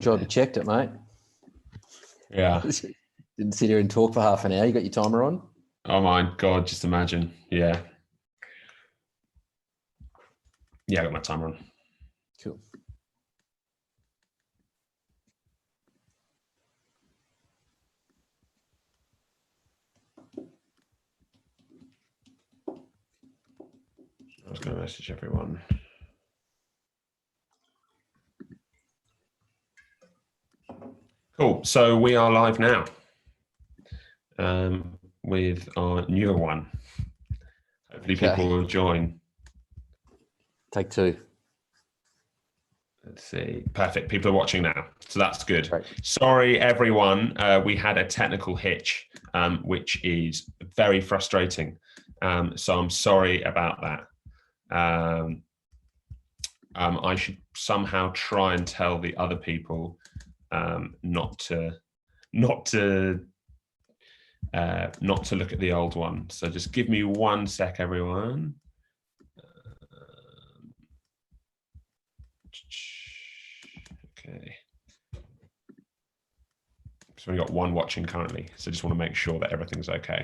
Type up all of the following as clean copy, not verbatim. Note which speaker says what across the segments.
Speaker 1: Job, you checked it, mate.
Speaker 2: Yeah.
Speaker 1: Didn't sit here and talk for half an hour. You got your timer on?
Speaker 2: Oh my God, just imagine. Yeah. Yeah, I got my timer on.
Speaker 1: Cool.
Speaker 2: I was going to message everyone. Cool. So we are live now with our newer one. Hopefully people will join.
Speaker 1: Take two.
Speaker 2: Let's see. Perfect. People are watching now. So that's good.
Speaker 1: Great.
Speaker 2: Sorry, everyone. We had a technical hitch, which is very frustrating. So I'm sorry about that. I should somehow try and tell the other people not to look at the old one. So just give me 1 sec, everyone. Okay. So we've got one watching currently. So just want to make sure that everything's okay.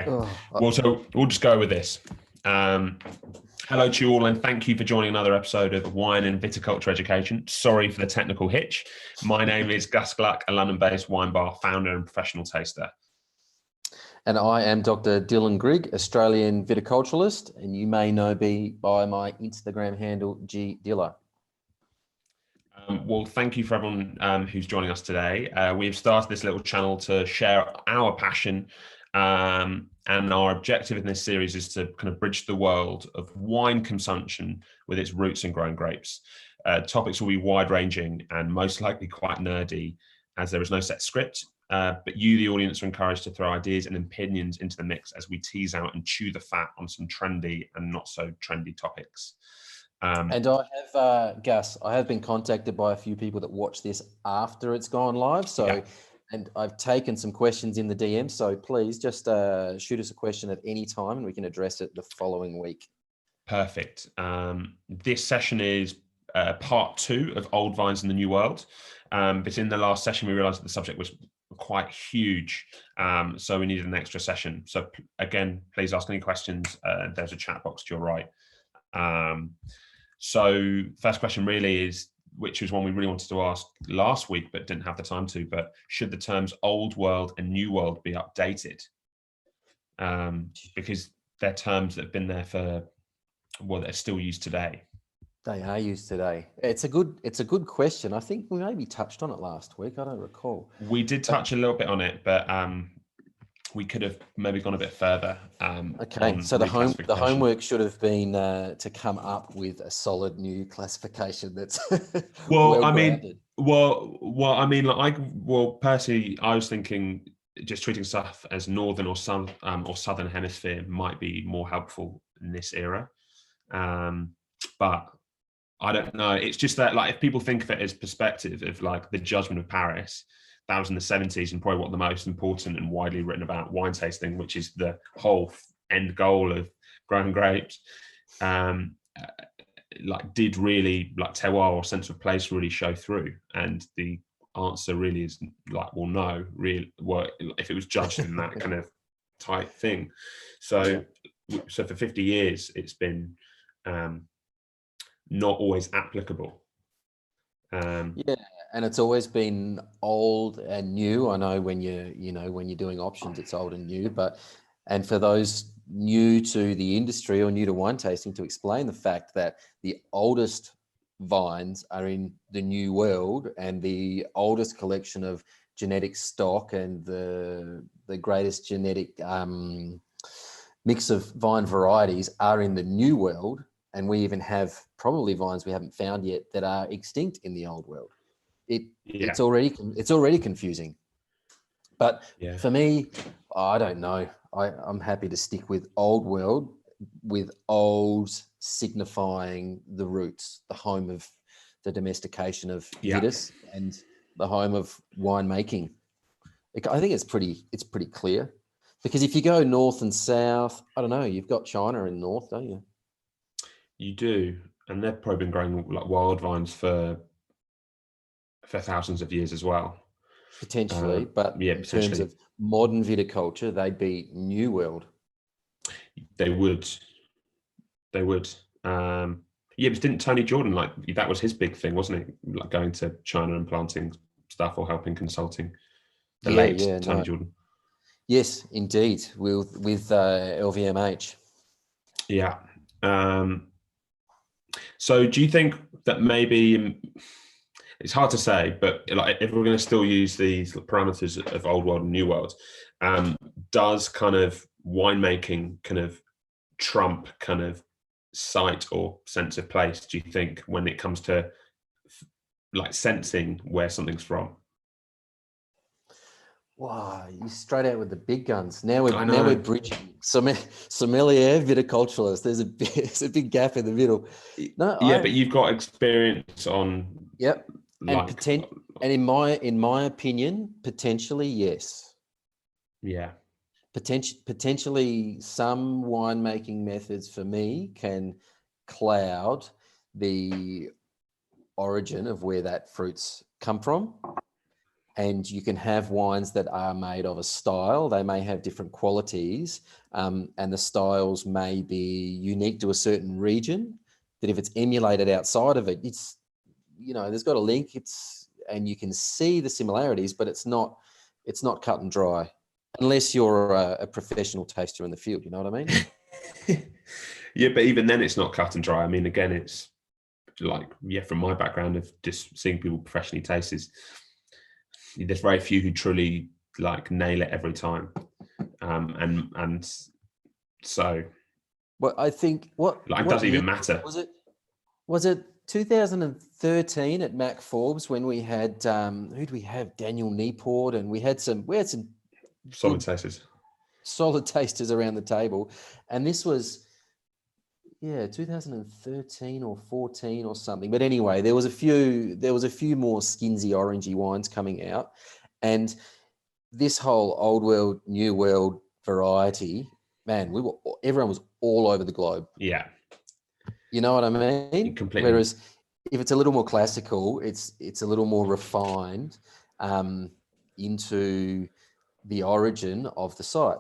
Speaker 2: Okay. So we'll just go with this. Hello to you all, and thank you for joining another episode of Wine and Viticulture Education. Sorry for the technical hitch. My name is Gus Gluck, a London-based wine bar founder and professional taster.
Speaker 1: And I am Dr. Dylan Grigg, Australian viticulturalist, and you may know me by my Instagram handle, GDilla.
Speaker 2: Well, thank you for everyone who's joining us today. We've started this little channel to share our passion, and our objective in this series is to kind of bridge the world of wine consumption with its roots in growing grapes. Topics will be wide-ranging and most likely quite nerdy, as there is no set script. But you, the audience, are encouraged to throw ideas and opinions into the mix as we tease out and chew the fat on some trendy and not so trendy topics.
Speaker 1: And I have, Gus, I have been contacted by a few people that watch this after it's gone live. So, yeah. And I've taken some questions in the DM. So please just shoot us a question at any time and we can address it the following week.
Speaker 2: Perfect. This session is part 2 of Old Vines in the New World. But in the last session, we realized that the subject was quite huge. So we needed an extra session. So again, please ask any questions. There's a chat box to your right. So first question really is, which was one we really wanted to ask last week, but didn't have the time to, but should the terms old world and new world be updated? Because they're terms that have been there for, well, they're still used today.
Speaker 1: They are used today. It's a good question. I think we maybe touched on it last week. I don't recall.
Speaker 2: We did touch a little bit on it, but we could have maybe gone a bit further.
Speaker 1: Okay, so the homework should have been to come up with a solid new classification that's
Speaker 2: personally, I was thinking just treating stuff as northern or southern hemisphere might be more helpful in this era. But I don't know. It's just that, like, if people think of it as perspective of like the Judgment of Paris, that was in the 70s, and probably what the most important and widely written about wine tasting, which is the whole end goal of growing grapes, did really, like, terroir or sense of place really show through? And the answer really is like, well, no, really, well, if it was judged in that kind of type thing. So for 50 years, it's been not always applicable.
Speaker 1: Yeah, and it's always been old and new. I know when you're doing options, it's old and new, and for those new to the industry or new to wine tasting, to explain the fact that the oldest vines are in the new world and the oldest collection of genetic stock and the greatest genetic mix of vine varieties are in the new world. And we even have probably vines we haven't found yet that are extinct in the old world. It's already confusing. But for me, I don't know. I'm happy to stick with old world, with old signifying the roots, the home of the domestication of vitis and the home of winemaking. I think it's pretty clear. Because if you go north and south, I don't know, you've got China in north, don't you?
Speaker 2: You do, and they've probably been growing like wild vines for thousands of years as well.
Speaker 1: Potentially, but
Speaker 2: Yeah,
Speaker 1: in terms
Speaker 2: potentially
Speaker 1: of modern viticulture, they'd be New World.
Speaker 2: they would. They would. Yeah, but didn't Tony Jordan, like, that was his big thing, wasn't it? Like going to China and planting stuff or helping consulting. The late Tony Jordan.
Speaker 1: Yes, indeed, with LVMH.
Speaker 2: Yeah. So do you think that maybe, it's hard to say, but like if we're going to still use these parameters of old world and new world, does kind of winemaking kind of trump kind of sight or sense of place, do you think, when it comes to like sensing where something's from?
Speaker 1: Wow, you straight out with the big guns. Now we're
Speaker 2: I know.
Speaker 1: bridging sommelier, viticulturalist. There's a big gap in the middle. No,
Speaker 2: Yeah, but you've got experience on.
Speaker 1: Yep,
Speaker 2: Like,
Speaker 1: and in my opinion, potentially yes.
Speaker 2: Yeah.
Speaker 1: Potentially some winemaking methods for me can cloud the origin of where that fruit's come from. And you can have wines that are made of a style. They may have different qualities, and the styles may be unique to a certain region. That if it's emulated outside of it, it's, there's got a link. And you can see the similarities, but it's not cut and dry, unless you're a professional taster in the field. You know what I mean?
Speaker 2: Yeah, but even then, it's not cut and dry. I mean, again, it's like, yeah, from my background of just seeing people professionally taste, there's very few who truly like nail it every time, and so.
Speaker 1: Well, I think what
Speaker 2: doesn't
Speaker 1: year
Speaker 2: even matter.
Speaker 1: was it? Was it 2013 at Mac Forbes when we had who do we have? Daniel Nieport, and we had some
Speaker 2: Solid tasters.
Speaker 1: Solid tasters around the table, and this was 2013 or 14 or something. But anyway, there was a few more skinsy orangey wines coming out, and this whole old world, new world variety, man, everyone was all over the globe.
Speaker 2: Yeah.
Speaker 1: You know what I mean?
Speaker 2: Completely.
Speaker 1: Whereas if it's a little more classical, it's a little more refined into the origin of the site.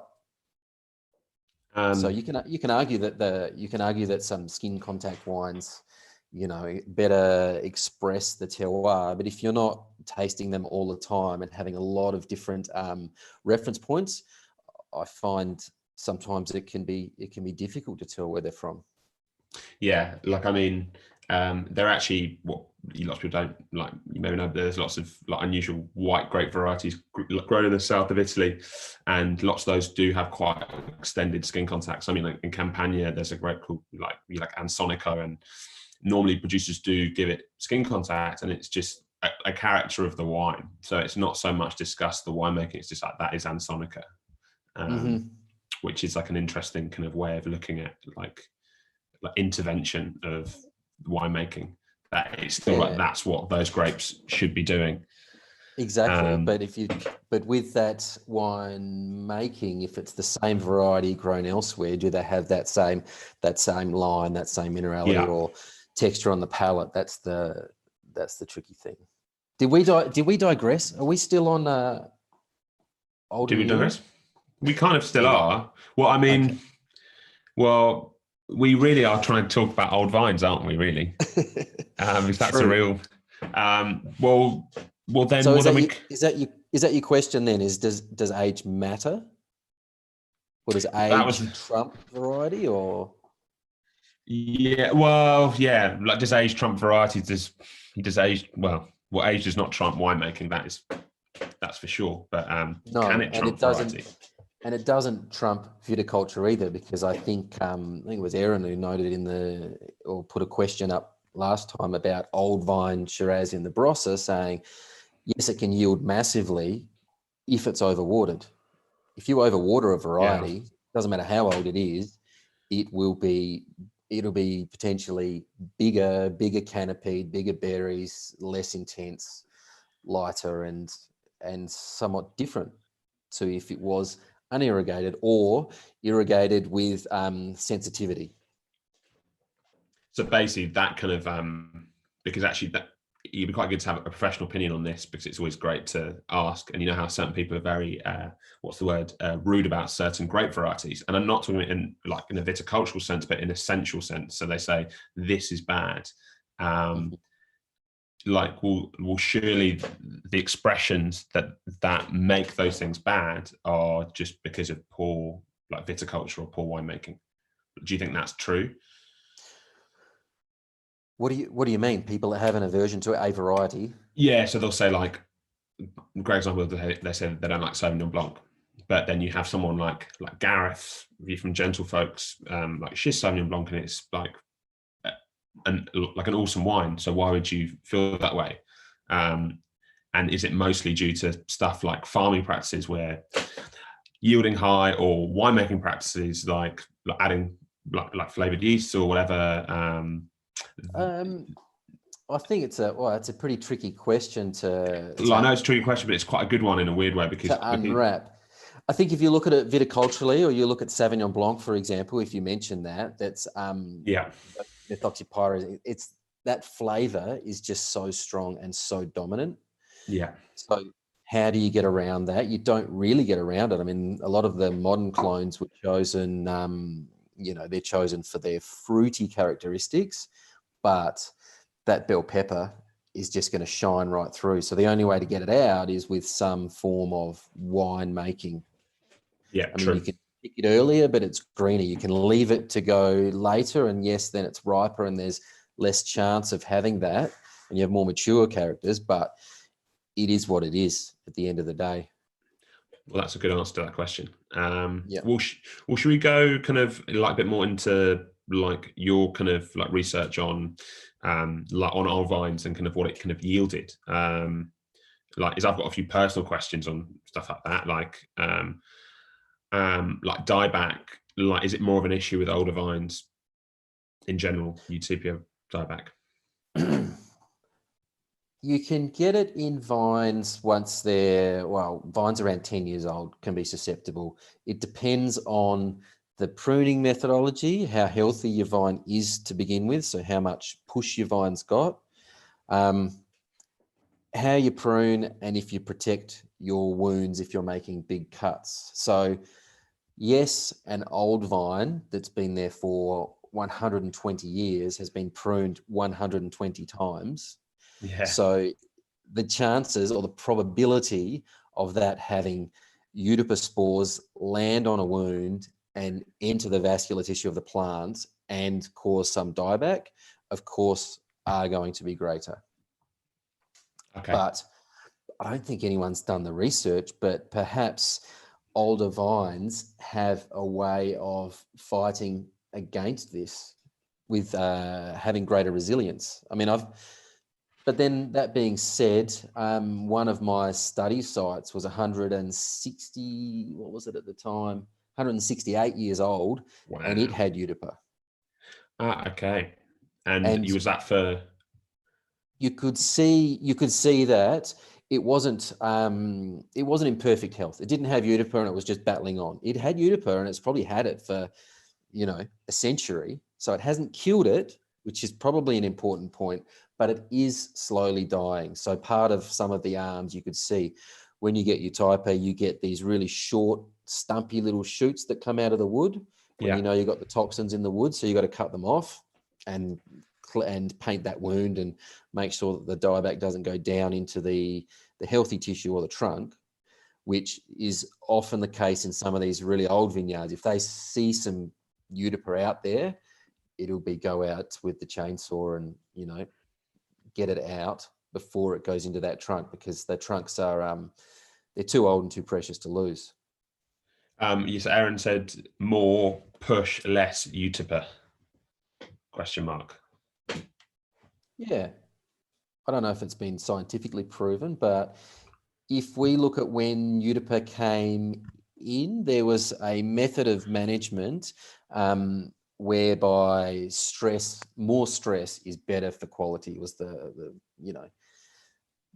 Speaker 1: So you can argue that some skin contact wines, better express the terroir. But if you're not tasting them all the time and having a lot of different reference points, I find sometimes it can be difficult to tell where they're from.
Speaker 2: Yeah, like, I mean, they're actually, what lots of people don't, like, you maybe know, there's lots of like unusual white grape varieties grown in the south of Italy, and lots of those do have quite extended skin contacts. I mean, like in Campania, there's a grape called like Ansonico, and normally producers do give it skin contact, and it's just a character of the wine. So it's not so much discussed the winemaking; it's just like, that is Ansonica, which is like an interesting kind of way of looking at like intervention of winemaking. That it's still like, that's what those grapes should be doing.
Speaker 1: Exactly. But with that wine making, if it's the same variety grown elsewhere, do they have that same line, that same minerality or texture on the palate? That's the tricky thing. Did we digress? Are we still on old and new? Did we digress?
Speaker 2: We kind of still are. Well, I mean, we really are trying to talk about old vines, aren't we? Really, if that's a real. Well, then.
Speaker 1: So is that your question? Then does age matter? Or does age trump variety? Or
Speaker 2: yeah, well, yeah, like, does age trump variety? Does age? Well, age does not trump winemaking. That's for sure. But
Speaker 1: no,
Speaker 2: can it trump variety?
Speaker 1: And it doesn't trump viticulture either, because I think it was Aaron who noted or put a question up last time about old vine Shiraz in the Barossa, saying, yes, it can yield massively if it's overwatered. If you overwater a variety, doesn't matter how old it is, it'll be potentially bigger canopied, bigger berries, less intense, lighter, and somewhat different to if it was unirrigated or irrigated with sensitivity.
Speaker 2: So basically that kind of, because actually that it'd be quite good to have a professional opinion on this, because it's always great to ask. And you know how certain people are very, rude about certain grape varieties. And I'm not talking in a viticultural sense, but in a sensual sense. So they say, this is bad. Well, surely the expressions that make those things bad are just because of poor viticulture or poor winemaking. Do you think that's true?
Speaker 1: What do you mean? People that have an aversion to a variety?
Speaker 2: Yeah, so they'll say great example. They say they don't like Sauvignon Blanc, but then you have someone like Gareth from Gentlefolks, she's Sauvignon Blanc, and it's like an awesome wine. So why would you feel that way? And is it mostly due to stuff like farming practices where yielding high, or winemaking practices like adding flavored yeasts or whatever?
Speaker 1: I think it's a pretty tricky question to
Speaker 2: I know it's a tricky question, but it's quite a good one in a weird way because
Speaker 1: unwrap. I think if you look at it viticulturally, or you look at Sauvignon Blanc, for example, if you mention that's methoxypyrazine, it's that flavor is just so strong and so dominant.
Speaker 2: Yeah.
Speaker 1: So how do you get around that? You don't really get around it. I mean, a lot of the modern clones were chosen, they're chosen for their fruity characteristics, but that bell pepper is just going to shine right through. So the only way to get it out is with some form of wine making.
Speaker 2: Yeah,
Speaker 1: I mean, you can pick it earlier, but it's greener. You can leave it to go later, and yes, then it's riper and there's less chance of having that, and you have more mature characters, but it is what it is at the end of the day.
Speaker 2: Well, that's a good answer to that question. Well, should we go kind of a bit more into your kind of research on on our vines and kind of what it kind of yielded? I've got a few personal questions on stuff like that, dieback. Is it more of an issue with older vines in general? Utopia dieback.
Speaker 1: You can get it in vines once vines around 10 years old can be susceptible. It depends on the pruning methodology, how healthy your vine is to begin with, so how much push your vine's got, how you prune, and if you protect your wounds if you're making big cuts. So yes, an old vine that's been there for 120 years has been pruned 120 times.
Speaker 2: Yeah.
Speaker 1: So the chances or the probability of that having Eutypa spores land on a wound and enter the vascular tissue of the plant and cause some dieback, of course, are going to be greater.
Speaker 2: Okay.
Speaker 1: But I don't think anyone's done the research, but perhaps older vines have a way of fighting against this with having greater resilience. I mean, but then that being said, one of my study sites was 160, what was it at the time? 168 years old. Wow. And it had Eutypa.
Speaker 2: Okay. And you was that for?
Speaker 1: You could see that it wasn't in perfect health. It didn't have Eutypa and it was just battling on. It had Eutypa and it's probably had it for, a century. So it hasn't killed it, which is probably an important point, but it is slowly dying. So part of some of the arms you could see when you get Eutypa, you get these really short, stumpy little shoots that come out of the wood when you've got the toxins in the wood. So you got to cut them off and paint that wound and make sure that the dieback doesn't go down into the healthy tissue or the trunk, which is often the case in some of these really old vineyards. If they see some Eutypa out there, it'll be go out with the chainsaw and, get it out before it goes into that trunk, because the trunks are, they're too old and too precious to lose.
Speaker 2: Yes, Aaron said more push, less Eutypa, ?
Speaker 1: Yeah. I don't know if it's been scientifically proven, but if we look at when Eutypa came in, there was a method of management whereby more stress is better for quality. It was the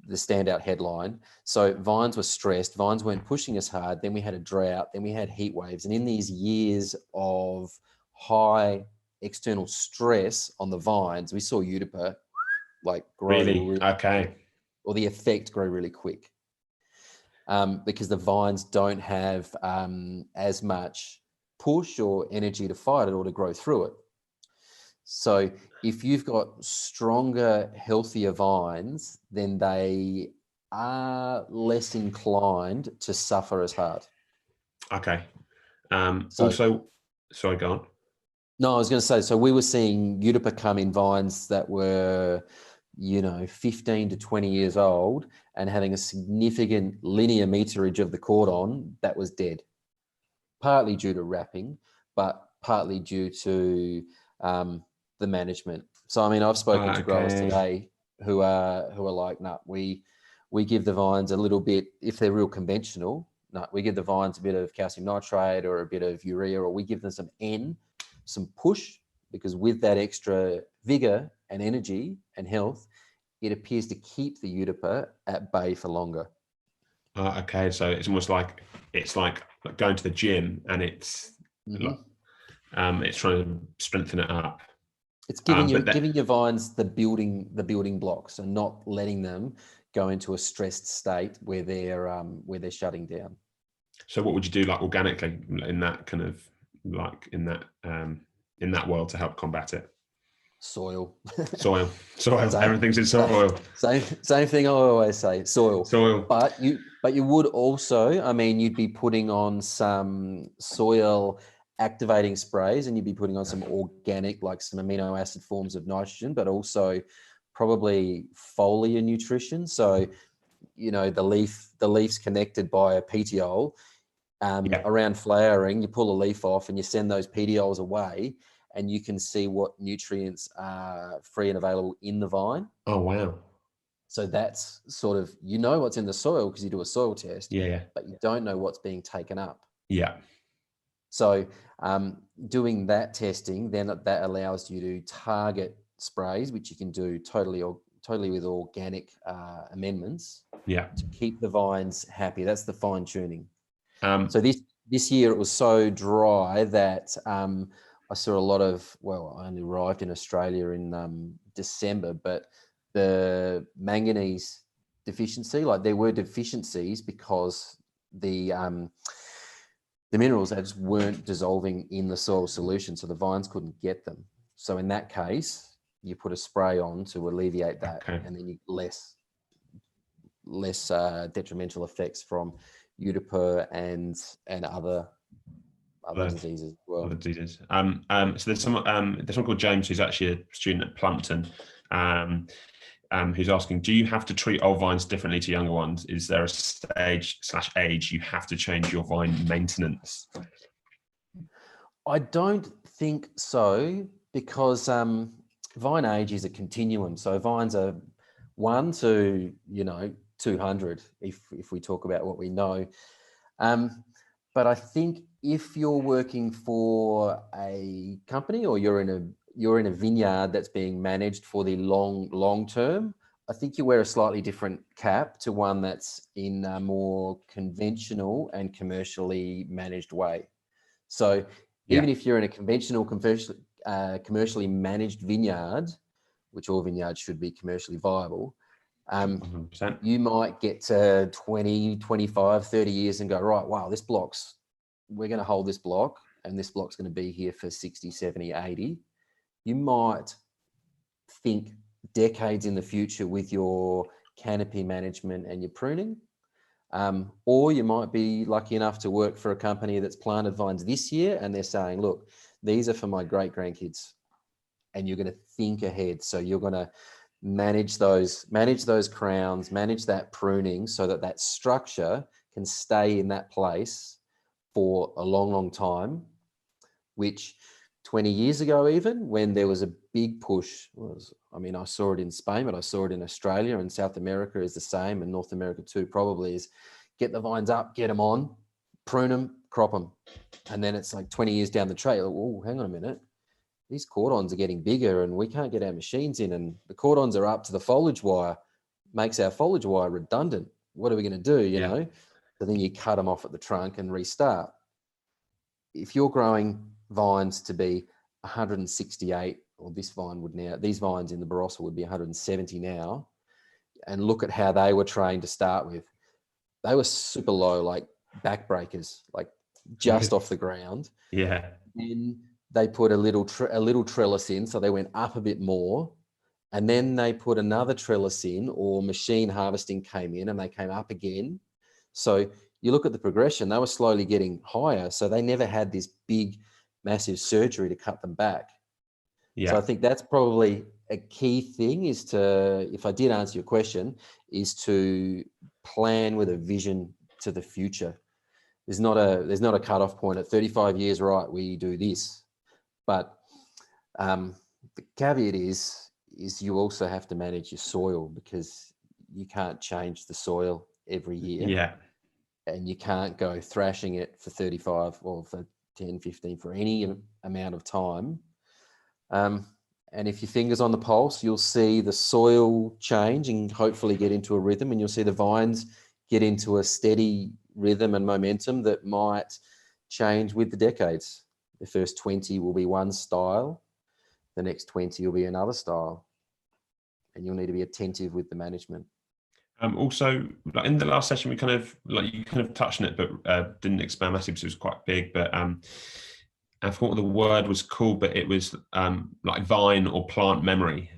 Speaker 1: the standout headline. So vines were stressed, vines weren't pushing as hard. Then we had a drought, then we had heat waves. And in these years of high external stress on the vines, we saw Juniper like grow
Speaker 2: Really? Okay.
Speaker 1: or the effect grow really quick. Because the vines don't have as much push or energy to fight it or to grow through it. So if you've got stronger, healthier vines, then they are less inclined to suffer as hard.
Speaker 2: Okay.
Speaker 1: So,
Speaker 2: Sorry, go on.
Speaker 1: no, I was going to say, so we were seeing Juniper come in vines that were, 15 to 20 years old and having a significant linear meterage of the cordon that was dead, partly due to wrapping, but partly due to the management. So, I mean, I've spoken to growers today who are like, no, we give the vines a little bit, if they're real conventional, we give the vines a bit of calcium nitrate or a bit of urea, or we give them some push, because with that extra vigor and energy and health, it appears to keep the Juniper at bay for longer.
Speaker 2: Okay, so it's almost like going to the gym, and it's it's trying to strengthen it up.
Speaker 1: It's giving your vines the building blocks and not letting them go into a stressed state where they're shutting down.
Speaker 2: So what would you do, like organically, in that kind of like in that world to help combat it?
Speaker 1: Soil.
Speaker 2: Everything's in soil.
Speaker 1: Same thing I always say, soil. But you would also, I mean, you'd be putting on some soil activating sprays, and you'd be putting on some organic, like some amino acid forms of nitrogen, but also probably foliar nutrition. So, the leaf's connected by a petiole. Around flowering, you pull a leaf off and you send those petioles away, and you can see what nutrients are free and available in the vine.
Speaker 2: Oh, wow.
Speaker 1: So that's sort of, what's in the soil because you do a soil test, but you don't know what's being taken up.
Speaker 2: Yeah.
Speaker 1: So doing that testing, then that allows you to target sprays, which you can do totally with organic amendments.
Speaker 2: Yeah.
Speaker 1: To keep the vines happy. That's the fine tuning. So this year it was so dry that I saw a lot of, I only arrived in Australia in December, but the manganese deficiency, like there were deficiencies because the minerals just weren't dissolving in the soil solution, so the vines couldn't get them. So in that case, you put a spray on to alleviate that, and then you less detrimental effects from Juniper and other diseases as well.
Speaker 2: Other diseases. So there's someone called James who's actually a student at Plumpton, who's asking, do you have to treat old vines differently to younger ones? Is there a stage/age you have to change your vine maintenance?
Speaker 1: I don't think so, because vine age is a continuum. So vines are 1 to 200 if we talk about what we know. But I think if you're working for a company or you're in a vineyard that's being managed for the long term, I think you wear a slightly different cap to one that's in a more conventional and commercially managed way. So even if you're in a conventional, commercially managed vineyard, which all vineyards should be commercially viable,
Speaker 2: 100%.
Speaker 1: You might get to 20, 25, 30 years and go, right, wow, we're going to hold this block, and this block's going to be here for 60, 70, 80. You might think decades in the future with your canopy management and your pruning. Or you might be lucky enough to work for a company that's planted vines this year, and they're saying, look, these are for my great grandkids. And you're going to think ahead. So you're going to manage those crowns, manage that pruning so that structure can stay in that place for a long time, which 20 years ago, even when there was a big push, I saw it in Spain, but I saw it in Australia, and South America is the same, and North America too probably, is get the vines up, get them on, prune them, crop them. And then it's like 20 years down the trail, oh, hang on a minute. These cordons are getting bigger and we can't get our machines in, and the cordons are up to the foliage wire. makes our foliage wire redundant. What are we going to do, you
Speaker 2: Yeah.
Speaker 1: know? So then you cut them off at the trunk and restart. If you're growing vines to be 168, or these vines in the Barossa would be 170 now, and look at how they were trained to start with. They were super low, like backbreakers, like just off the ground.
Speaker 2: Yeah.
Speaker 1: Then they put a little trellis in, so they went up a bit more, and then they put another trellis in, or machine harvesting came in, and they came up again. So you look at the progression; they were slowly getting higher. So they never had this big, massive surgery to cut them back. So I
Speaker 2: Yeah.
Speaker 1: think that's probably a key thing, is to, if I did answer your question, is to plan with a vision to the future. There's not a cutoff point at 35 years, right? We do this, but the caveat is you also have to manage your soil, because you can't change the soil every year,
Speaker 2: Yeah.
Speaker 1: and you can't go thrashing it for 35 or for 10, 15, for any amount of time. And if your finger's on the pulse, you'll see the soil change and hopefully get into a rhythm, and you'll see the vines get into a steady rhythm and momentum that might change with the decades. The first 20 will be one style, the next 20 will be another style, and you'll need to be attentive with the management.
Speaker 2: Also, like in the last session, we kind of, like, you kind of touched on it, but didn't expand massively because it was quite big. But I forgot what the word was called, but it was like vine or plant memory,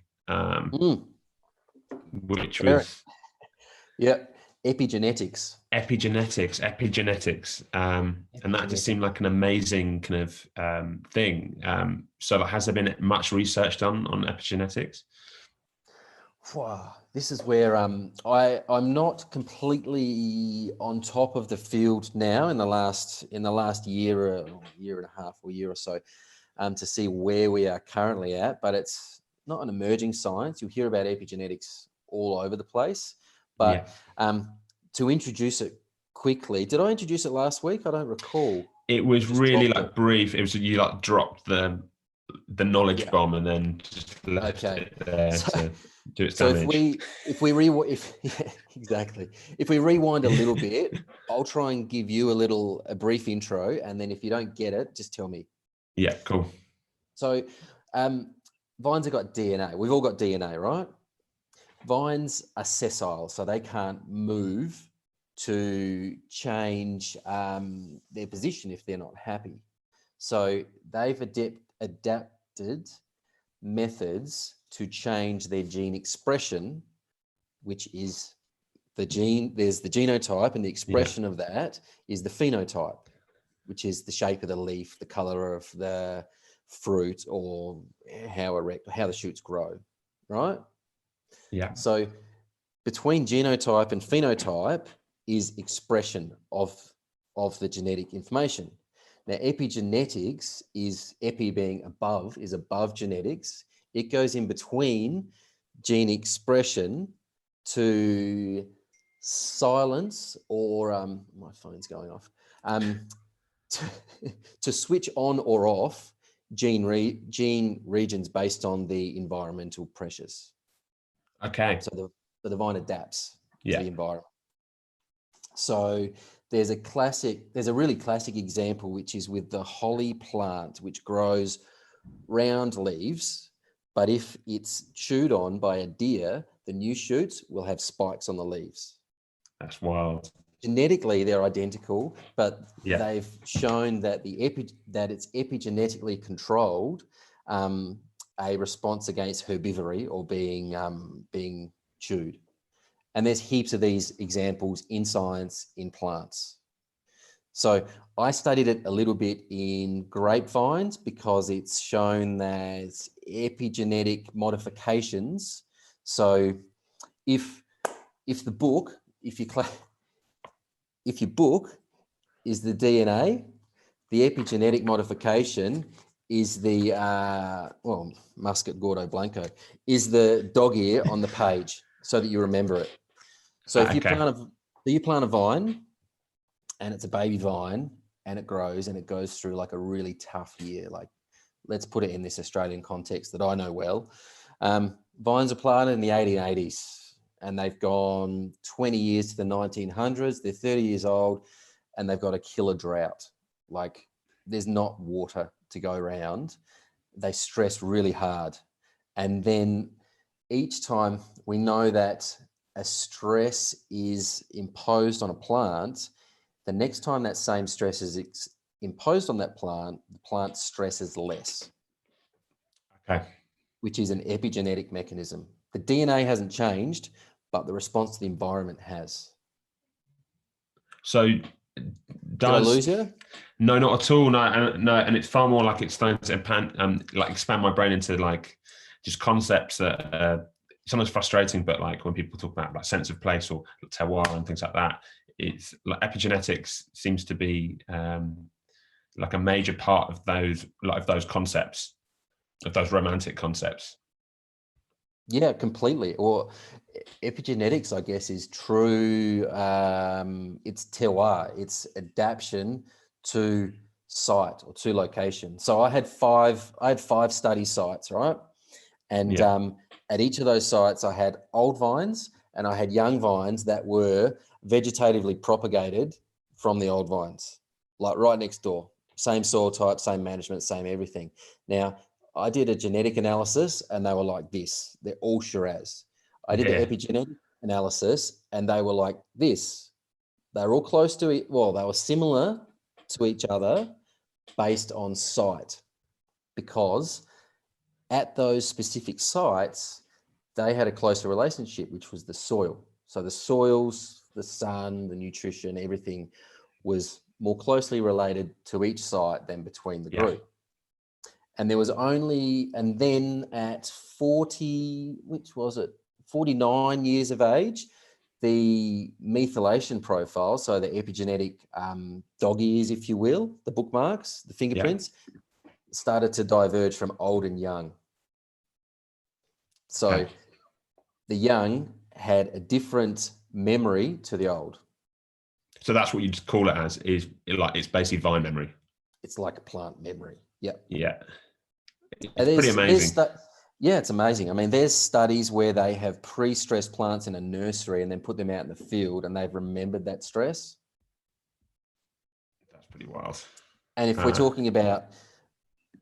Speaker 2: which was
Speaker 1: Epigenetics.
Speaker 2: Epigenetics, and that just seemed like an amazing kind of thing. So, like, has there been much research done on epigenetics?
Speaker 1: Wow, this is where I'm not completely on top of the field now in the last year and a half or year or so, to see where we are currently at. But it's not an emerging science. You'll hear about epigenetics all over the place. But to introduce it quickly, did I introduce it last week? I don't recall.
Speaker 2: It was really like brief. It was, you like dropped the knowledge bomb and then just left it there to do its damage.
Speaker 1: If we rewind a little bit, I'll try and give you a brief intro, and then if you don't get it, just tell me.
Speaker 2: Yeah, cool.
Speaker 1: So vines have got DNA. We've all got DNA, right? Vines are sessile, so they can't move to change their position if they're not happy. So they've adapted methods to change their gene expression, which is the gene. There's the genotype, and the expression of that is the phenotype, which is the shape of the leaf, the color of the fruit, or how the shoots grow, right?
Speaker 2: Yeah.
Speaker 1: So between genotype and phenotype is expression of the genetic information. Now, epigenetics is, epi being above, is above genetics. It goes in between gene expression to silence, or my phone's going off, to switch on or off gene regions based on the environmental pressures.
Speaker 2: Okay.
Speaker 1: So the vine adapts to
Speaker 2: Yeah.
Speaker 1: the environment. So there's a really classic example, which is with the holly plant, which grows round leaves, but if it's chewed on by a deer, the new shoots will have spikes on the leaves.
Speaker 2: That's wild.
Speaker 1: Genetically, they're identical, but
Speaker 2: Yeah.
Speaker 1: they've shown that that it's epigenetically controlled, a response against herbivory, or being chewed. And there's heaps of these examples in science, in plants. So I studied it a little bit in grapevines, because it's shown that epigenetic modifications. So if your book is the DNA, the epigenetic modification is the Muscat Gordo Blanco is the dog ear on the page, so that you remember it. So if you plant a vine, and it's a baby vine, and it grows and it goes through like a really tough year, like, let's put it in this Australian context that I know well. Vines are planted in the 1880s, and they've gone 20 years to the 1900s. They're 30 years old, and they've got a killer drought. Like, there's not water to go around. They stress really hard. And then each time we know that a stress is imposed on a plant, the next time that same stress is imposed on that plant, the plant stresses less.
Speaker 2: Okay.
Speaker 1: Which is an epigenetic mechanism. The DNA hasn't changed, but the response to the environment has.
Speaker 2: So
Speaker 1: Did I lose you?
Speaker 2: No, not at all. No, and it's far more like it's starting to expand my brain into like just concepts that sometimes frustrating, but like when people talk about like sense of place or terroir and things like that, it's like epigenetics seems to be like a major part of those concepts, of those romantic concepts.
Speaker 1: Yeah, completely. Or epigenetics, I guess, is true. It's terroir. It's adaptation to site or to location. So I had five study sites, right? And at each of those sites, I had old vines and I had young vines that were vegetatively propagated from the old vines, like right next door. Same soil type, same management, same everything. Now, I did a genetic analysis and they were like this. They're all Shiraz. I did the epigenetic analysis and they were like this. They're all close to it. Well, they were similar to each other based on site, because at those specific sites, they had a closer relationship, which was the soil. So the soils, the sun, the nutrition, everything was more closely related to each site than between the group. And there was only, and then at 49 years of age, the methylation profile, so the epigenetic dog ears, if you will, the bookmarks, the fingerprints, started to diverge from old and young. So the young had a different memory to the old.
Speaker 2: So that's what you just call it as, is like it's basically vine memory.
Speaker 1: It's like a plant memory. Yep.
Speaker 2: Yeah. It's pretty amazing.
Speaker 1: Yeah, it's amazing. I mean, there's studies where they have pre-stressed plants in a nursery and then put them out in the field and they've remembered that stress.
Speaker 2: That's pretty wild.
Speaker 1: And if we're talking about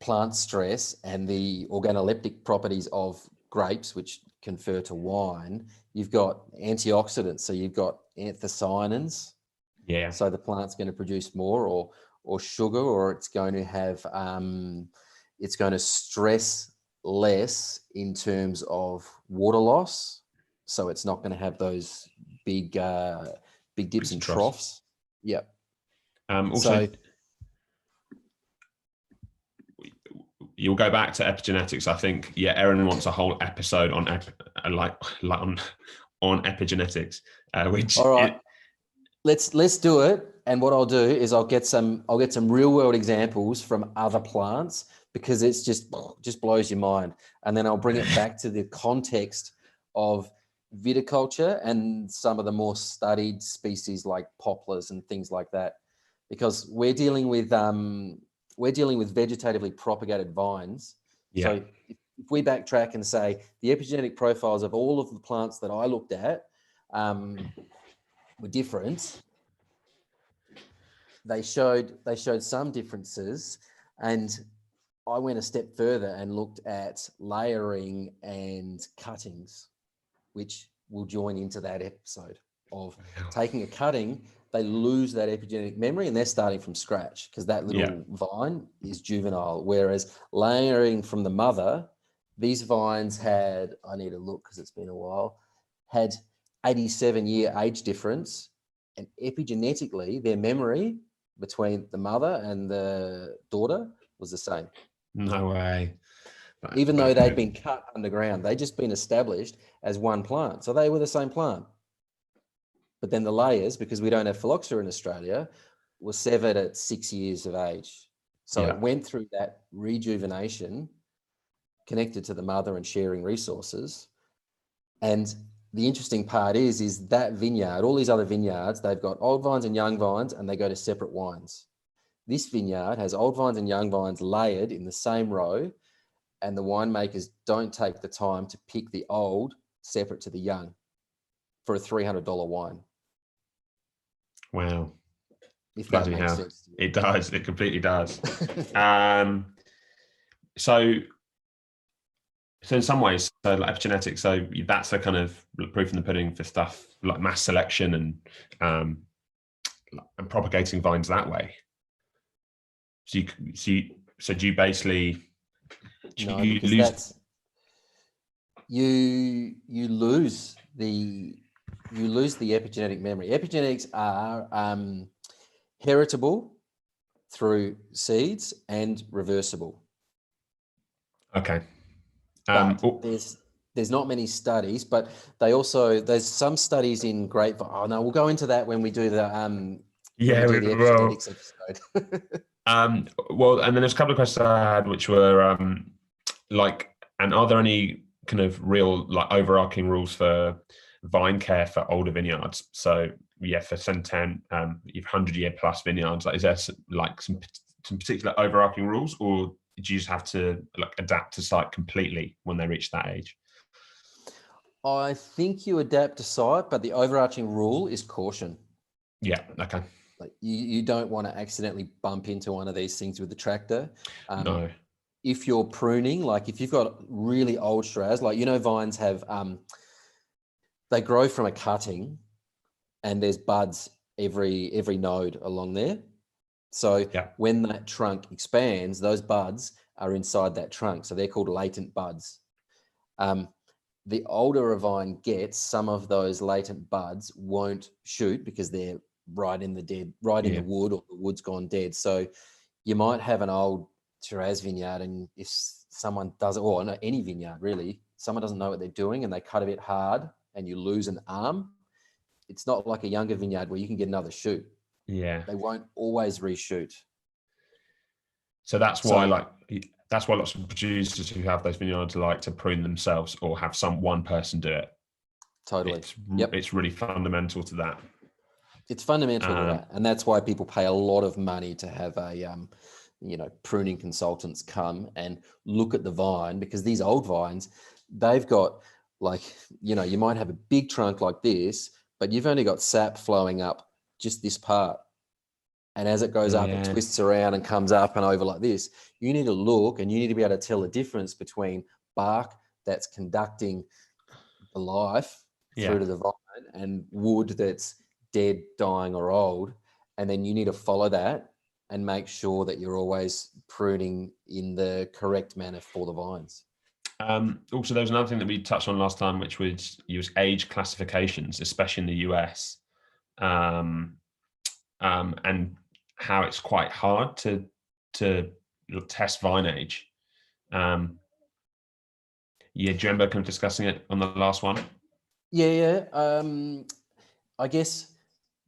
Speaker 1: plant stress and the organoleptic properties of grapes, which confer to wine, you've got antioxidants. So you've got anthocyanins.
Speaker 2: Yeah.
Speaker 1: So the plant's going to produce more, or sugar, or it's going to have, it's going to stress less in terms of water loss. So it's not going to have those big dips and troughs. Yep.
Speaker 2: Also, you'll go back to epigenetics. I think, Erin wants a whole episode on on epigenetics. Which
Speaker 1: all right, let's do it. And what I'll do is I'll get some real world examples from other plants, because it's just blows your mind. And then I'll bring it back to the context of viticulture and some of the more studied species like poplars and things like that, because we're dealing with vegetatively propagated vines. So if we backtrack and say the epigenetic profiles of all of the plants that I looked at were different, they showed some differences, and I went a step further and looked at layering and cuttings, which will join into that episode of taking a cutting. They lose that epigenetic memory and they're starting from scratch because that little vine is juvenile. Whereas layering from the mother, these vines had, I need to look because it's been a while, had 87-year age difference, and epigenetically their memory between the mother and the daughter was the same.
Speaker 2: No way.
Speaker 1: Even though they'd been cut underground, they'd just been established as one plant. So they were the same plant. But then the layers, because we don't have phylloxera in Australia, were severed at 6 years of age. So it went through that rejuvenation connected to the mother and sharing resources. And the interesting part is that vineyard, all these other vineyards, they've got old vines and young vines and they go to separate wines. This vineyard has old vines and young vines layered in the same row, and the winemakers don't take the time to pick the old separate to the young. for a $300 wine.
Speaker 2: Wow.
Speaker 1: If that
Speaker 2: Bloody
Speaker 1: makes
Speaker 2: hell.
Speaker 1: sense to you.
Speaker 2: It does. It completely does. So in some ways, so like epigenetics, so that's a kind of proof in the pudding for stuff like mass selection and propagating vines that way. So do you basically
Speaker 1: No, because that's you lose the epigenetic memory. Epigenetics are heritable through seeds and reversible.
Speaker 2: Okay.
Speaker 1: But there's not many studies, but there's some studies in grapevine. Oh no, we'll go into that when we do the epigenetics episode.
Speaker 2: Well, and then there's a couple of questions I had, which were and are there any kind of real like overarching rules for vine care for older vineyards? So yeah, for Centen, you've 100-year plus vineyards. Like, is there like some particular overarching rules, or do you just have to like adapt to site completely when they reach that age?
Speaker 1: I think you adapt to site, but the overarching rule is caution.
Speaker 2: Yeah. Okay.
Speaker 1: Like you don't want to accidentally bump into one of these things with the tractor.
Speaker 2: No.
Speaker 1: If you're pruning, like if you've got really old Shiraz, like, vines have, they grow from a cutting and there's buds every node along there. So when that trunk expands, those buds are inside that trunk. So they're called latent buds. The older a vine gets, some of those latent buds won't shoot because they're right in the wood, or the wood's gone dead. So you might have an old Shiraz vineyard, and if someone doesn't, or no, any vineyard really, someone doesn't know what they're doing and they cut a bit hard and you lose an arm, it's not like a younger vineyard where you can get another shoot.
Speaker 2: Yeah.
Speaker 1: They won't always reshoot.
Speaker 2: So that's why lots of producers who have those vineyards like to prune themselves or have one person do it.
Speaker 1: Totally.
Speaker 2: It's really fundamental to that.
Speaker 1: It's fundamental to that. And that's why people pay a lot of money to have a, pruning consultants come and look at the vine, because these old vines, they've got you might have a big trunk like this, but you've only got sap flowing up just this part. And as it goes up, it twists around and comes up and over like this. You need to look and you need to be able to tell the difference between bark that's conducting the life through to the vine and wood that's dead, dying, or old. And then you need to follow that and make sure that you're always pruning in the correct manner for the vines.
Speaker 2: Also, there was another thing that we touched on last time, which was use age classifications, especially in the US. And how it's quite hard to test vine age. Do you remember kind of discussing it on the last one?
Speaker 1: Yeah. I guess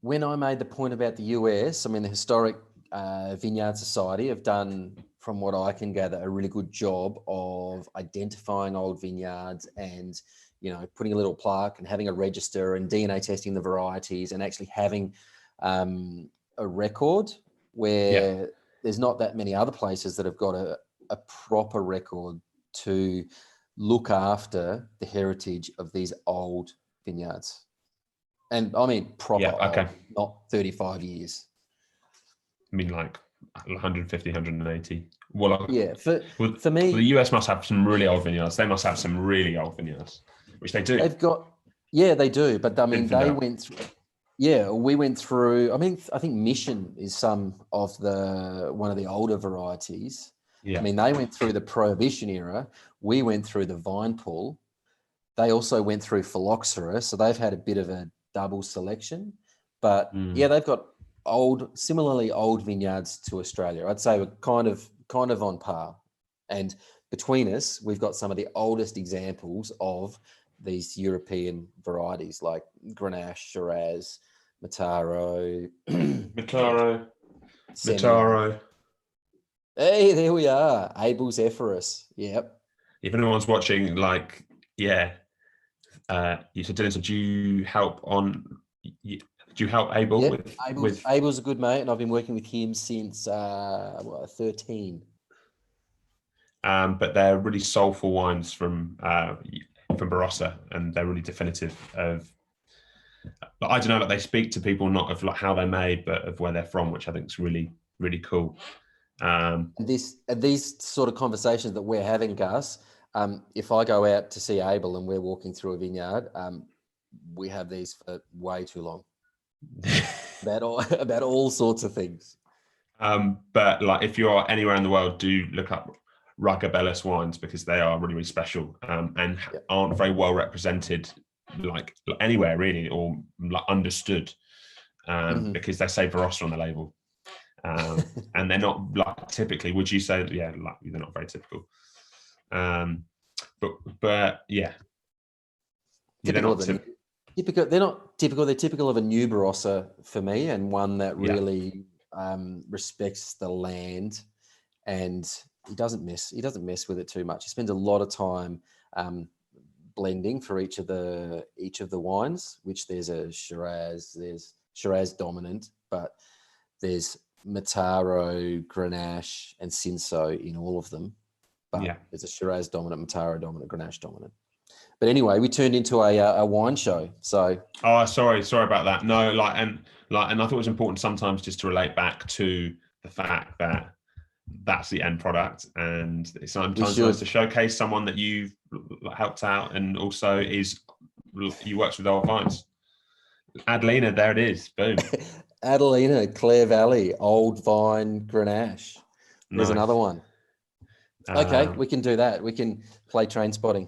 Speaker 1: when I made the point about the US, the Historic Vineyard Society have done, from what I can gather, a really good job of identifying old vineyards and, putting a little plaque and having a register and DNA testing the varieties and actually having a record where there's not that many other places that have got a proper record to look after the heritage of these old vineyards. And I mean proper old, not 35 years.
Speaker 2: I mean like 150, 180.
Speaker 1: For me,
Speaker 2: the US must have some really old vineyards. They must have some really old vineyards, which they do.
Speaker 1: They've got, they do. But I mean, they went through. Yeah, we went through. I think Mission is one of the older varieties.
Speaker 2: Yeah.
Speaker 1: I mean, they went through the Prohibition era. We went through the vine pull. They also went through Phylloxera, so they've had a bit of a double selection. But they've got similarly old vineyards to Australia. I'd say we're kind of on par. And between us, we've got some of the oldest examples of these European varieties like Grenache, Shiraz, Mataro. Hey, there we are. Abel's Ephesus. Yep.
Speaker 2: If anyone's watching, you said, Dennis, do you help Abel with?
Speaker 1: Abel's a good mate, and I've been working with him since 13.
Speaker 2: But they're really soulful wines from Barossa, and they're really definitive of I don't know, like they speak to people not of like how they're made, but of where they're from, which I think is really, really cool.
Speaker 1: And these sort of conversations that we're having, Gus, if I go out to see Abel and we're walking through a vineyard, we have these for way too long about all sorts of things.
Speaker 2: But like if you're anywhere in the world, do look up Rugabellus wines because they are really, really special and aren't very well represented like anywhere really, or like understood because they say Barossa on the label. And they're not like typically, would you say, yeah, like they're not very typical. But yeah.
Speaker 1: Typical typical. They're not typical. They're typical of a new Barossa for me, and one that really respects the land, and he doesn't mess with it too much. He spends a lot of time blending for each of the wines. Which there's a Shiraz dominant, but there's Mataro, Grenache, and Cinsault in all of them. But there's a Shiraz dominant, Mataro dominant, Grenache dominant. But anyway, we turned into a wine show. So
Speaker 2: sorry about that. No, and I thought it was important sometimes just to relate back to the fact that that's the end product, and it's sometimes nice to showcase someone that you've helped out, and also you worked with old vines. Adelina, there it is. Boom.
Speaker 1: Adelina, Clare Valley, Old Vine, Grenache. There's another one. Okay, we can do that. We can play train spotting.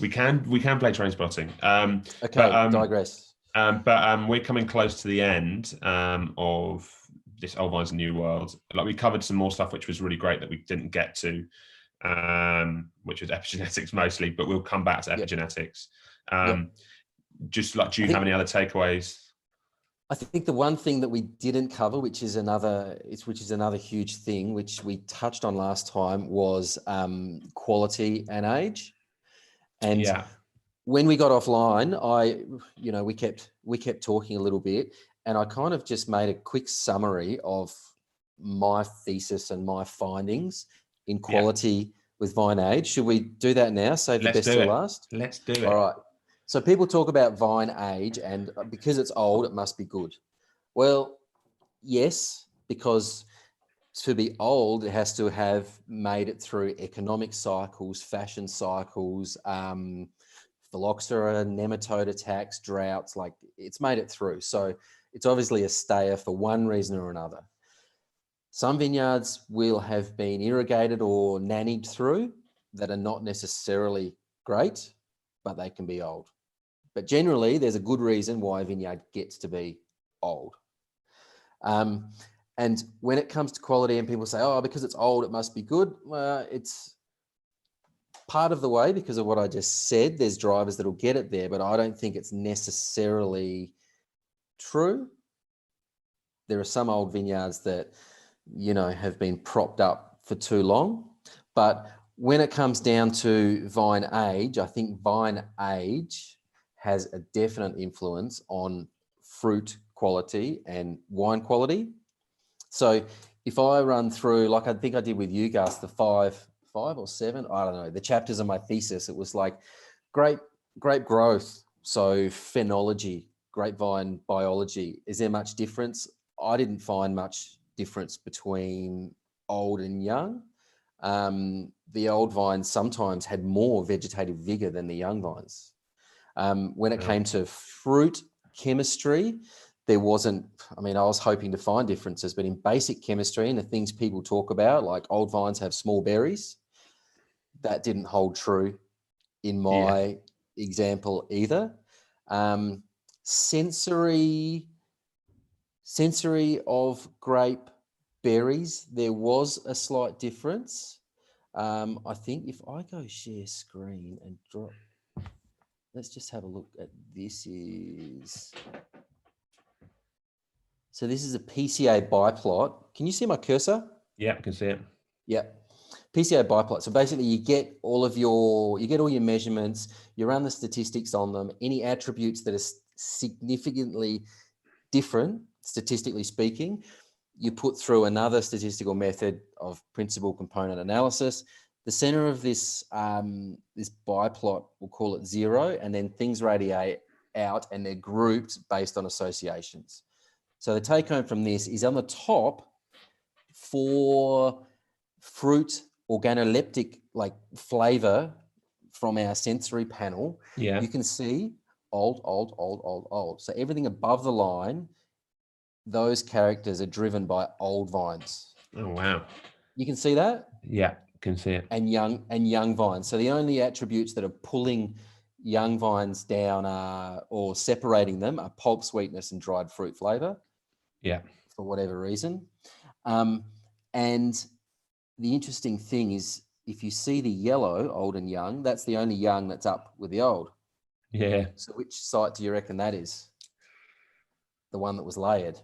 Speaker 2: We can play train spotting.
Speaker 1: Digress.
Speaker 2: But we're coming close to the end of this Old Vines and New World. Like we covered some more stuff, which was really great that we didn't get to, which was epigenetics mostly. But we'll come back to epigenetics. Just like, do you have any other takeaways?
Speaker 1: I think the one thing that we didn't cover, which is another huge thing, which we touched on last time, was quality and age. And when we got offline, we kept talking a little bit, and I kind of just made a quick summary of my thesis and my findings in quality with vine age. Should we do that now? Save the best till last?
Speaker 2: Let's do it.
Speaker 1: All right. So people talk about vine age, and because it's old, it must be good. Well, yes, because to be old, it has to have made it through economic cycles, fashion cycles, phylloxera, nematode attacks, droughts, like it's made it through. So it's obviously a stayer for one reason or another. Some vineyards will have been irrigated or nannied through that are not necessarily great, but they can be old. But generally, there's a good reason why a vineyard gets to be old. And when it comes to quality and people say, oh, because it's old, it must be good. Well, it's part of the way because of what I just said. There's drivers that'll get it there, but I don't think it's necessarily true. There are some old vineyards that, have been propped up for too long. But when it comes down to vine age, I think vine age has a definite influence on fruit quality and wine quality. So if I run through, like I think I did with you, Gus, the five or seven, I don't know, the chapters of my thesis, it was like grape growth, so phenology, grapevine biology. Is there much difference? I didn't find much difference between old and young. The old vines sometimes had more vegetative vigor than the young vines. When it came to fruit chemistry, there wasn't, I was hoping to find differences, but in basic chemistry and the things people talk about, like old vines have small berries, that didn't hold true in my example either. Sensory of grape berries, there was a slight difference. I think if I go share screen and drop, let's just have a look at this. So this is a PCA biplot. Can you see my cursor?
Speaker 2: Yeah, I can see it.
Speaker 1: Yeah. PCA biplot. So basically you get all your measurements, you run the statistics on them, any attributes that are significantly different, statistically speaking, you put through another statistical method of principal component analysis. The center of this biplot, we'll call it 0, and then things radiate out and they're grouped based on associations. So the take home from this is on the top for fruit organoleptic like flavor from our sensory panel.
Speaker 2: Yeah.
Speaker 1: You can see old. So everything above the line, those characters are driven by old vines.
Speaker 2: Oh, wow.
Speaker 1: You can see that?
Speaker 2: Yeah, can see it.
Speaker 1: And young vines. So the only attributes that are pulling young vines down or separating them are pulp sweetness and dried fruit flavor.
Speaker 2: Yeah.
Speaker 1: For whatever reason. And the interesting thing is if you see the yellow, old and young, that's the only young that's up with the old.
Speaker 2: Yeah.
Speaker 1: So which site do you reckon that is? The one that was layered.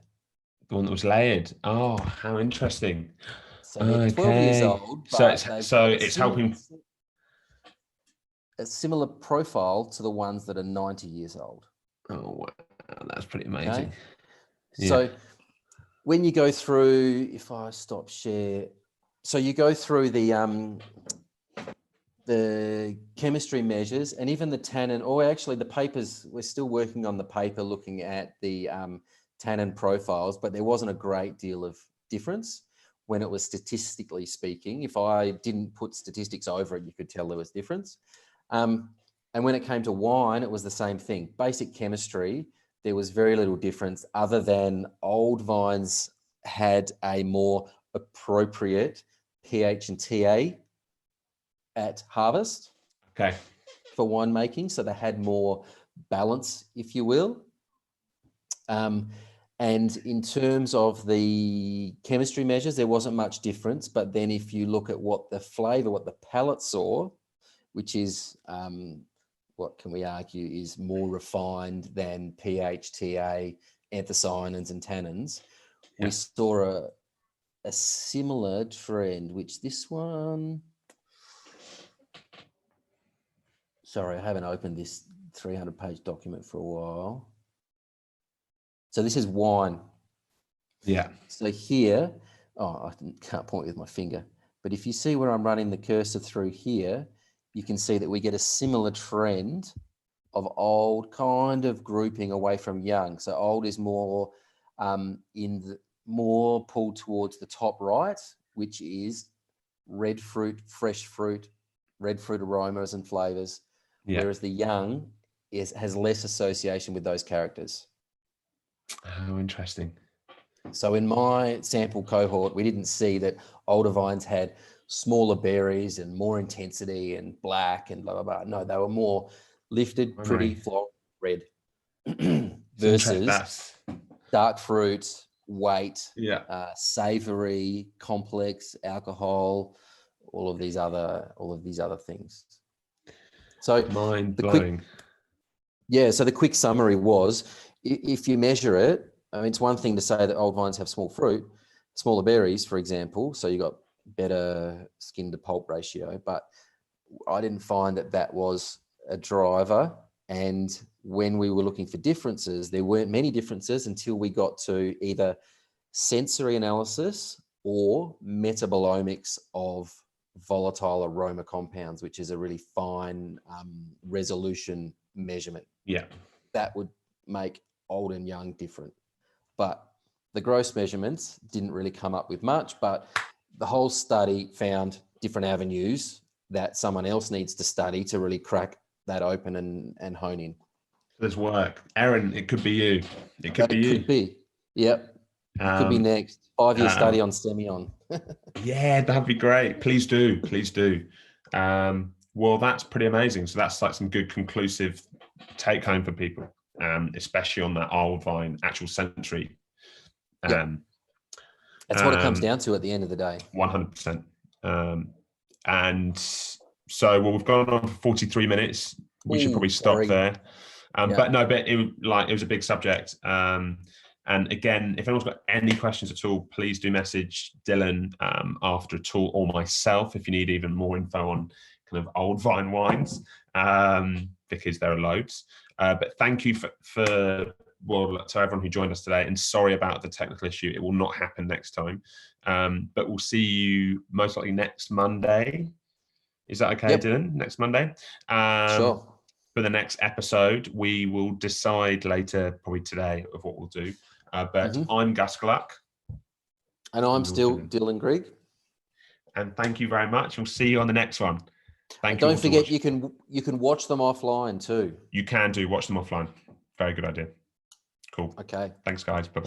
Speaker 2: The one that was layered. Oh, how interesting.
Speaker 1: So they're 12 years old, but they've got
Speaker 2: it's helping.
Speaker 1: A similar profile to the ones that are 90 years old.
Speaker 2: Oh, wow. That's pretty amazing.
Speaker 1: Okay? Yeah. So when you go through, if I stop share, so you go through the chemistry measures and even the tannin, or actually the papers, we're still working on the paper looking at the tannin profiles, but there wasn't a great deal of difference when it was statistically speaking. If I didn't put statistics over it, you could tell there was difference. And when it came to wine, it was the same thing. Basic chemistry, there was very little difference other than old vines had a more appropriate pH and TA at harvest.
Speaker 2: Okay.
Speaker 1: For winemaking. So they had more balance, if you will. And in terms of the chemistry measures, there wasn't much difference. But then if you look at what the flavor, what the palate saw, which is what can we argue is more refined than pH, TA, anthocyanins and tannins, we saw a similar trend, which this one, sorry, I haven't opened this 300-page document for a while. So this is wine.
Speaker 2: Yeah.
Speaker 1: So here, I can't point with my finger, but if you see where I'm running the cursor through here, you can see that we get a similar trend of old kind of grouping away from young. So old is more more pulled towards the top right, which is red fruit, fresh fruit, red fruit aromas and flavors, whereas the young has less association with those characters.
Speaker 2: How interesting.
Speaker 1: So in my sample cohort, we didn't see that older vines had smaller berries and more intensity and black and blah, blah, blah. No, they were more lifted, pretty, floral, red versus dark fruit, weight, savory, complex, alcohol, all of these other things. So
Speaker 2: mind blowing.
Speaker 1: So the quick summary was, if you measure it, I mean, it's one thing to say that old vines have small fruit, smaller berries, for example, so you got better skin to pulp ratio, but I didn't find that was a driver. And when we were looking for differences, there weren't many differences until we got to either sensory analysis or metabolomics of volatile aroma compounds, which is a really fine resolution measurement.
Speaker 2: Yeah.
Speaker 1: That would make old and young different. But the gross measurements didn't really come up with much, but the whole study found different avenues that someone else needs to study to really crack that open and hone in.
Speaker 2: There's work. Aaron, it could be you. It could be you.
Speaker 1: Could be. Yep. It could be next. 5-year study on Semillon.
Speaker 2: Yeah, that'd be great. Please do. Please do. Well, that's pretty amazing. So that's like some good conclusive take home for people, especially on that old vine, actual sensory.
Speaker 1: That's what it comes down to at the end of the day.
Speaker 2: 100%. And so, well, we've gone on for 43 minutes. We should probably stop there. But no, but it was a big subject. And again, if anyone's got any questions at all, please do message Dylan after a talk, or myself if you need even more info on kind of old vine wines, because there are loads. But thank you to everyone who joined us today, and sorry about the technical issue. It will not happen next time. But we'll see you most likely next Monday. Is that okay, Dylan? Next Monday?
Speaker 1: Sure.
Speaker 2: for the next episode. We will decide later, probably today, of what we'll do. But I'm Gus Gluck.
Speaker 1: And I'm still Dylan Grigg.
Speaker 2: And thank you very much. We'll see you on the next one.
Speaker 1: Thank you. Don't forget, you can watch them offline too.
Speaker 2: You can watch them offline. Very good idea. Cool.
Speaker 1: Okay.
Speaker 2: Thanks, guys. Bye-bye.